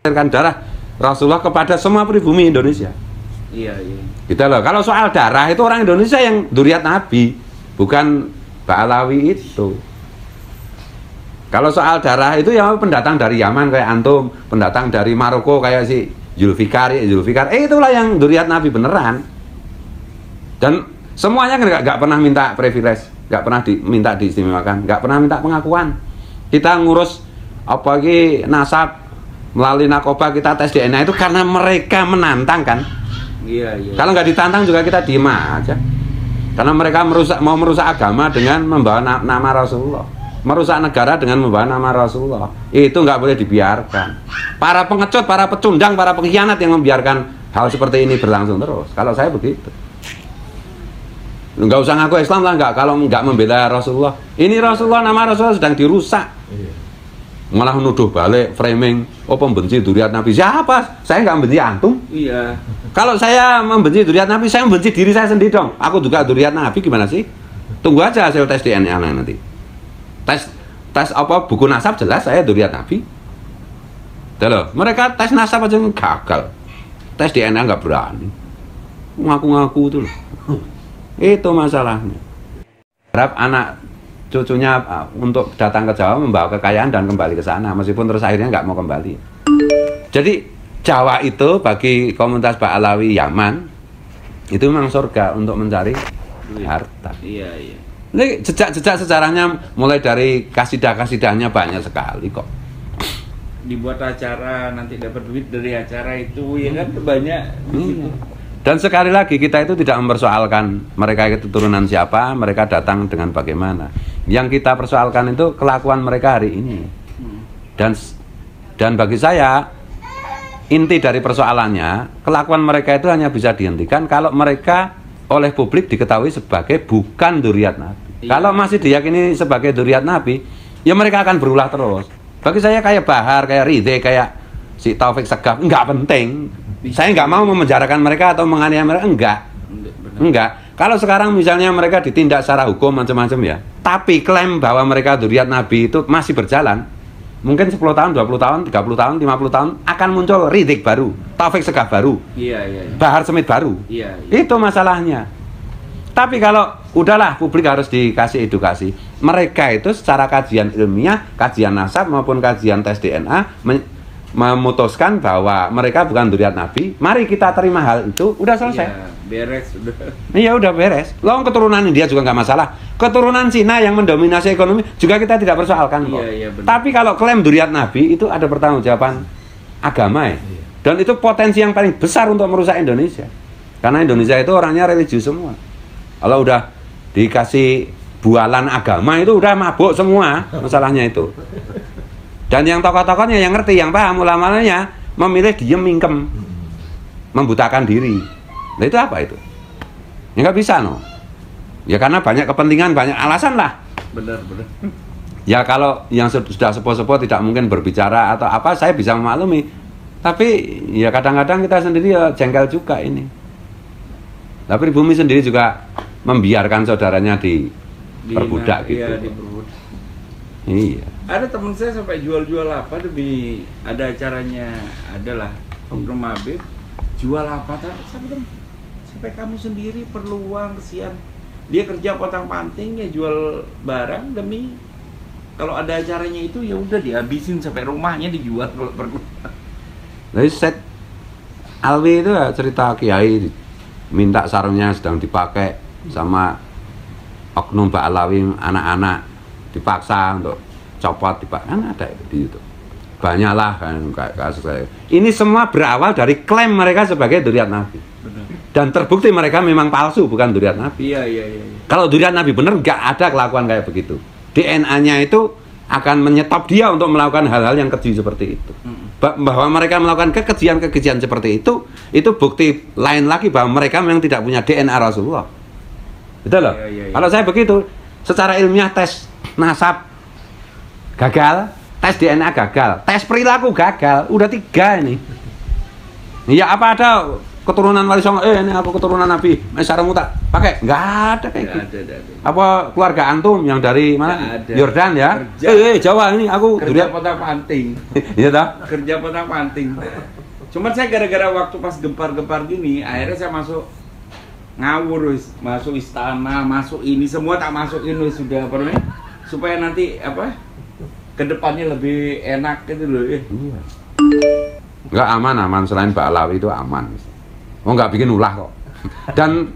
mengalirkan darah Rasulullah kepada semua pribumi Indonesia. Iya, iya. Gitu loh. Kalau soal darah itu orang Indonesia yang dzurriyyat Nabi, bukan Ba'alawi itu. Kalau soal darah itu ya pendatang dari Yaman kayak antum, pendatang dari Maroko kayak si Zulfikar, itulah yang dzurriyyat Nabi beneran. Dan semuanya kan nggak pernah minta privilege, nggak pernah minta diistimewakan, nggak pernah minta pengakuan. Kita ngurus apa lagi nasab melalui narkoba, kita tes DNA itu karena mereka menantang kan. Iya, iya. Kalau nggak ditantang juga kita diem aja. Karena mereka mau merusak agama dengan membawa nama Rasulullah, merusak negara dengan membawa nama Rasulullah. Itu nggak boleh dibiarkan. Para pengecut, para pecundang, para pengkhianat yang membiarkan hal seperti ini berlangsung terus. Kalau saya begitu. Nggak usah ngaku Islam lah, nggak, kalau nggak membela Rasulullah. Ini Rasulullah, nama Rasulullah sedang dirusak. Malah nuduh balik, framing, oh pembenci dzurriyyat Nabi. Siapa? Saya nggak membenci antum. Iya. Kalau saya membenci dzurriyyat Nabi, saya membenci diri saya sendiri dong. Aku juga dzurriyyat Nabi, gimana sih? Tunggu aja hasil tes DNA nanti. Tes apa buku nasab jelas saya dzurriyyat Nabi. Loh, mereka tes nasab aja gagal. Tes DNA nggak berani. Ngaku-ngaku itu loh. Itu masalahnya. Harap anak cucunya untuk datang ke Jawa membawa kekayaan dan kembali ke sana, meskipun terus akhirnya nggak mau kembali. Jadi Jawa itu bagi komunitas Ba'alawi Yaman itu memang surga untuk mencari harta. Iya, iya. Ini jejak-jejak sejarahnya mulai dari kasidah-kasidahnya banyak sekali kok. Dibuat acara nanti dapat duit dari acara itu, ya kan banyak di situ. Dan sekali lagi kita itu tidak mempersoalkan mereka itu turunan siapa, mereka datang dengan bagaimana. Yang kita persoalkan itu kelakuan mereka hari ini. Dan bagi saya inti dari persoalannya, kelakuan mereka itu hanya bisa dihentikan kalau mereka oleh publik diketahui sebagai bukan dzurriyyat Nabi. Iya. Kalau masih diyakini sebagai dzurriyyat Nabi, ya mereka akan berulah terus. Bagi saya kayak Bahar, kayak Ridhe, kayak si Taufik Segaf, nggak penting. Saya nggak mau memenjarakan mereka atau menganiaya mereka, enggak. Kalau sekarang misalnya mereka ditindak secara hukum macam-macam ya, tapi klaim bahwa mereka dzurriyyat Nabi itu masih berjalan, mungkin 10 tahun, 20 tahun, 30 tahun, 50 tahun akan muncul Ridhik baru, Taufik Segaf baru, iya, iya. Bahar Smith baru. Iya, iya. Itu masalahnya. Tapi kalau udahlah, publik harus dikasih edukasi. Mereka itu secara kajian ilmiah, kajian nasab maupun kajian tes DNA memutuskan bahwa mereka bukan dzurriyyat Nabi. Mari kita terima hal itu, udah selesai. Iya, beres udah. Iya, udah beres. Loh, keturunan India juga nggak masalah. Keturunan Cina yang mendominasi ekonomi juga kita tidak persoalkan kok. Iya, iya, benar. Tapi kalau klaim dzurriyyat Nabi itu ada pertanggungjawaban agama ya. Dan itu potensi yang paling besar untuk merusak Indonesia. Karena Indonesia itu orangnya religius semua. Kalau udah dikasih bualan agama itu udah mabuk semua masalahnya itu. Dan yang tokoh-tokohnya yang ngerti, yang paham, ulama-ulamanya memilih diem mingkem, membutakan diri. Nah itu apa itu? Ya nggak bisa no. Ya karena banyak kepentingan, banyak alasan lah. Benar, benar. Ya kalau yang sudah sepuh-sepuh tidak mungkin berbicara atau apa, saya bisa memaklumi. Tapi ya kadang-kadang kita sendiri ya jengkel juga ini. Tapi bumi sendiri juga membiarkan saudaranya diperbudak gitu. Iya, diperbudak. Iya. Ada teman saya sampai jual-jual apa demi ada acaranya, adalah Oknum Habib jual apa sampai kamu sendiri perlu uang, kesian. Dia kerja potong-panting ya, jual barang demi kalau ada acaranya itu ya udah dihabisin sampai rumahnya dijual kalau perlu. Jadi set Alwi itu ya cerita kiai minta sarungnya sedang dipakai sama oknum Ba'alawi, anak-anak dipaksa untuk copot, kan ada itu di YouTube. Banyaklah kan kasus saya. Ini semua berawal dari klaim mereka sebagai dzurriyyat Nabi. Benar. Dan terbukti mereka memang palsu, bukan dzurriyyat Nabi. Iya, iya, iya. Kalau dzurriyyat Nabi benar, nggak ada kelakuan kayak begitu. DNA-nya itu akan menyetop dia untuk melakukan hal-hal yang keji seperti itu. Bahwa mereka melakukan kekejian-kekejian seperti itu bukti lain lagi bahwa mereka memang tidak punya DNA Rasulullah. Betul loh? Iya, iya, iya. Kalau saya begitu, secara ilmiah tes nasab gagal, tes DNA gagal, tes perilaku gagal, udah 3 ini. Ya apa ada keturunan Wali Songo, ini aku keturunan Nabi, sarungmu tak pakai? Nggak ada kayak gitu. Ada. Apa keluarga antum yang dari mana? Nggak ada. Yordan ya? Kerja. Jawa ini aku Kerja potong panting. Iya dah. Kerja potong panting. Cuman saya gara-gara waktu pas gempar-gempar gini, akhirnya saya masuk ngawur, masuk istana, masuk ini semua tak masukin sudah apa namanya? Supaya nanti apa? Kedepannya lebih enak gitu loh. Iya. Nggak aman selain Mbak Alawi itu aman. Oh nggak bikin ulah kok. Dan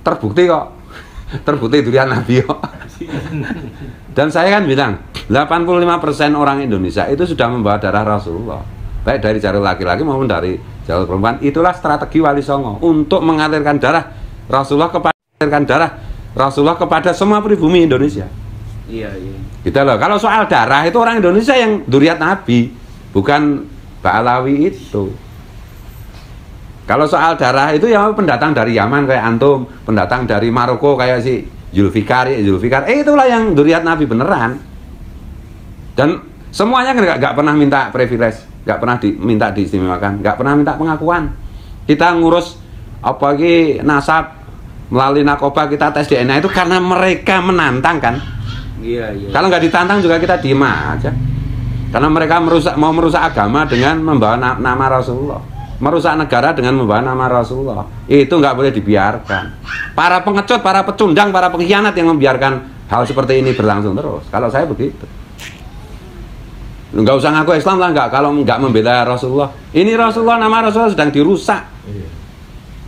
terbukti kok. Terbukti durian Nabi kok. Dan saya kan bilang 85% orang Indonesia itu sudah membawa darah Rasulullah. Baik dari jalur laki-laki maupun dari jalur perempuan. Itulah strategi Wali Songo untuk mengalirkan darah Rasulullah kepada semua pribumi Indonesia. Iya. Gitu loh. Kalau soal darah itu orang Indonesia yang duriat Nabi, bukan Mbak Alawi itu. Kalau soal darah itu ya pendatang dari Yaman kayak antum, pendatang dari Maroko kayak si Zulfikar, itulah yang duriat Nabi beneran. Dan semuanya nggak pernah minta privilege, nggak pernah minta diistimewakan, nggak pernah minta pengakuan. Kita ngurus apalagi nasab melalui narkoba, kita tes DNA itu karena mereka menantang kan. Iya. Kalau nggak ditantang juga kita diem aja. Karena mereka mau merusak agama dengan membawa nama Rasulullah, merusak negara dengan membawa nama Rasulullah. Itu nggak boleh dibiarkan. Para pengecut, para pecundang, para pengkhianat yang membiarkan hal seperti ini berlangsung terus. Kalau saya begitu. Nggak usah ngaku Islam lah, kalau nggak membela Rasulullah. Ini Rasulullah, nama Rasulullah sedang dirusak.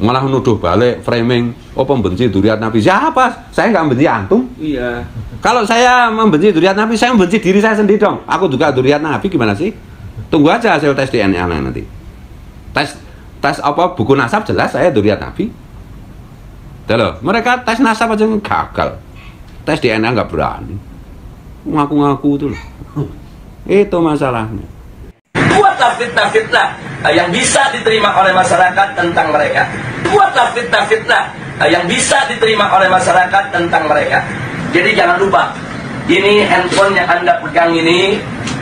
Malah menuduh balik, framing, pembenci duriat Nabi. Siapa? Saya nggak membenci antum. Iya. Kalau saya membenci duriat Nabi, saya membenci diri saya sendiri dong. Aku juga duriat Nabi, gimana sih? Tunggu aja hasil tes DNA nanti. Tes apa buku nasab jelas saya duriat Nabi. Loh, mereka tes nasab aja gagal. Tes DNA nggak berani. Ngaku-ngaku itu loh. Itu masalahnya. Buatlah fitnah-fitnah yang bisa diterima oleh masyarakat tentang mereka. Buatlah fitnah-fitnah yang bisa diterima oleh masyarakat tentang mereka. Jadi jangan lupa, ini handphone yang Anda pegang ini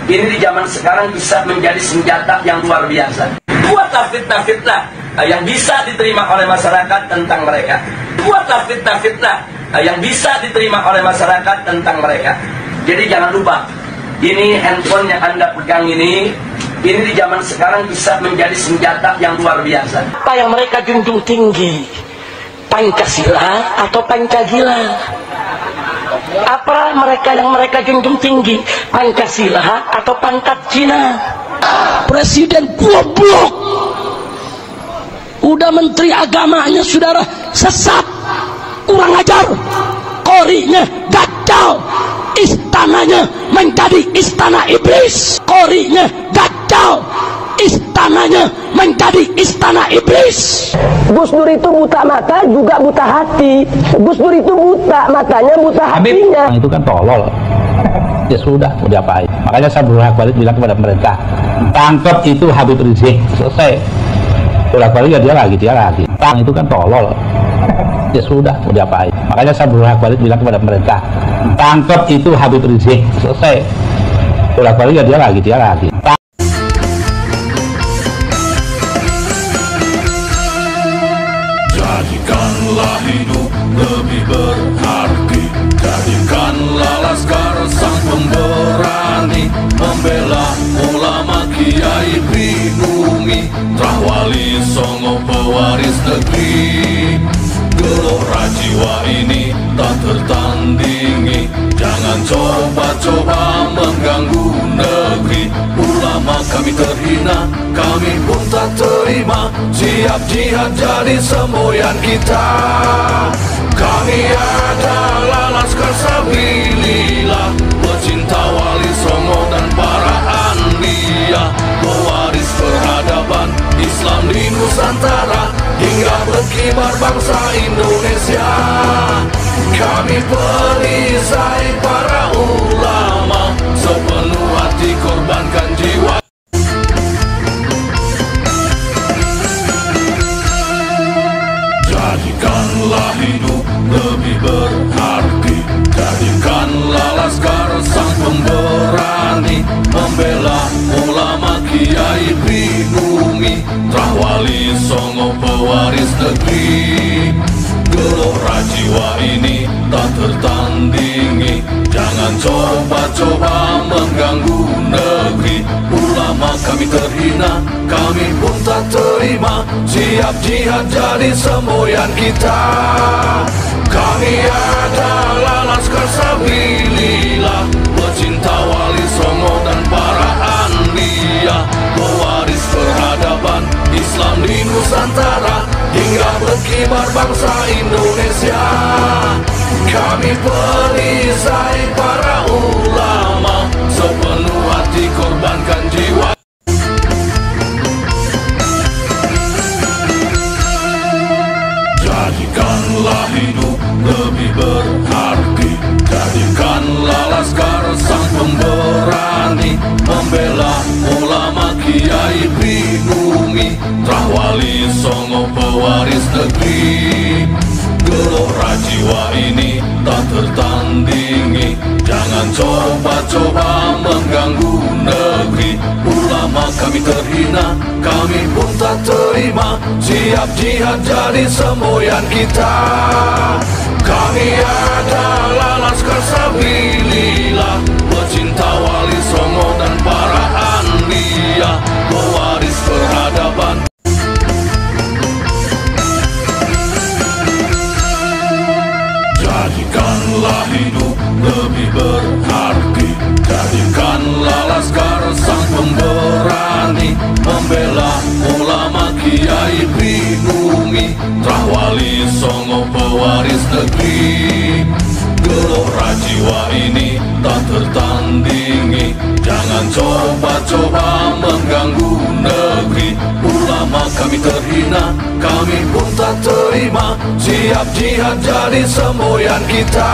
di zaman sekarang bisa menjadi senjata yang luar biasa. Buatlah fitnah-fitnah yang bisa diterima oleh masyarakat tentang mereka. Buatlah fitnah-fitnah yang bisa diterima oleh masyarakat tentang mereka. Jadi jangan lupa, ini handphone yang Anda pegang ini di zaman sekarang bisa menjadi senjata yang luar biasa. Apa yang mereka junjung tinggi? Pancasila atau Pancagila? Apa yang mereka junjung tinggi? Pancasila atau pangkat Cina? Presiden goblok. Udah menteri agamanya saudara sesat, kurang ajar, korinya gagal, istananya menjadi istana iblis, korinya gagal, istananya menjadi istana iblis. Gus Dur itu buta mata juga buta hati. Gus Dur itu buta matanya, buta hatinya. Itu kan tolol. Ya sudah, mau diapain? Makanya saya bolak-balik bilang kepada mereka, tangkap itu Habib Rizik, selesai. Bolak-balik ya dia lagi. Itu kan tolol. Ya sudah, mau diapain? Makanya saya bolak-balik bilang kepada mereka, tangkap itu Habib Rizik, selesai. Bolak-balik ya dia lagi. Jadikanlah hidup lebih berarti, jadikanlah laskar sang pemberani, membela ulama kiai pribumi, Wali Songo pewaris negeri. Gelora jiwa ini tak tertandingi, jangan coba-coba mengganggu negeri. Ulama kami terhina, kami pun tak terima, siap jihad jadi semboyan kita. Kami adalah laskar sabilillah, pecinta Wali Songo dan para anbiya, pewaris peradaban Islam di Nusantara hingga berkibar bangsa Indonesia. Kami perisai para ulama, sepenuh hati korbankan jiwa. Jadikanlah hidup lebih berarti, jadikanlah laskar sang pemberani, membela ulama kiai pribumi, Wali Songo pewaris negeri. Gelora jiwa ini tak tertandingi, jangan coba-coba mengganggu negeri. Ulama kami terhina, kami pun tak terima, siap jihad jadi semboyan kita. Kami adalah Laskar Sabilillah, pecinta Wali Songo dan para anbiya, pewaris peradaban Islam di Nusantara hingga berkibar bangsa Indonesia. Kami perisai para ulama, sepenuh hati korbankan jiwa. Jadikanlah hidup lebih berarti, jadikanlah Laskar sang pemberani, membela ulama Kiai Brinumi, Wali Songo pewaris negeri. Gelora jiwa ini tak tertandingi, jangan coba-coba mengganggu negeri. Ulama kami terhina, kami pun tak terima, siap jihad jadi semboyan kita. Kami adalah Laskar Sabilillah, pecinta Wali Songo dan para anbiya, pewaris peradaban. Jadikanlah hidup lebih berarti, jadikanlah Laskar sang pemberani, membela ulama Kiai Brinumi, Wali Songo pewaris negeri. Gelora jiwa ini tak tertandingi, jangan coba-coba mengganggu negeri. Ulama kami terhina, kami pun tak terima, siap jihad jadi semboyan kita.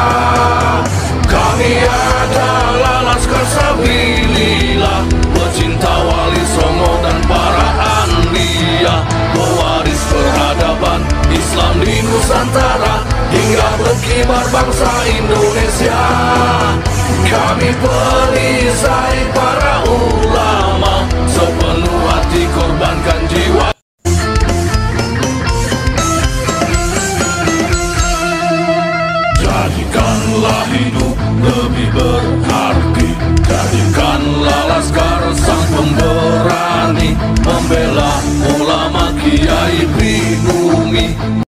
Kami adalah Laskar Sabilillah, pecinta Wali Songo dan para anbiya, pewaris peradaban Islam di Nusantara hingga berkibar bangsa Indonesia. Kami perisai para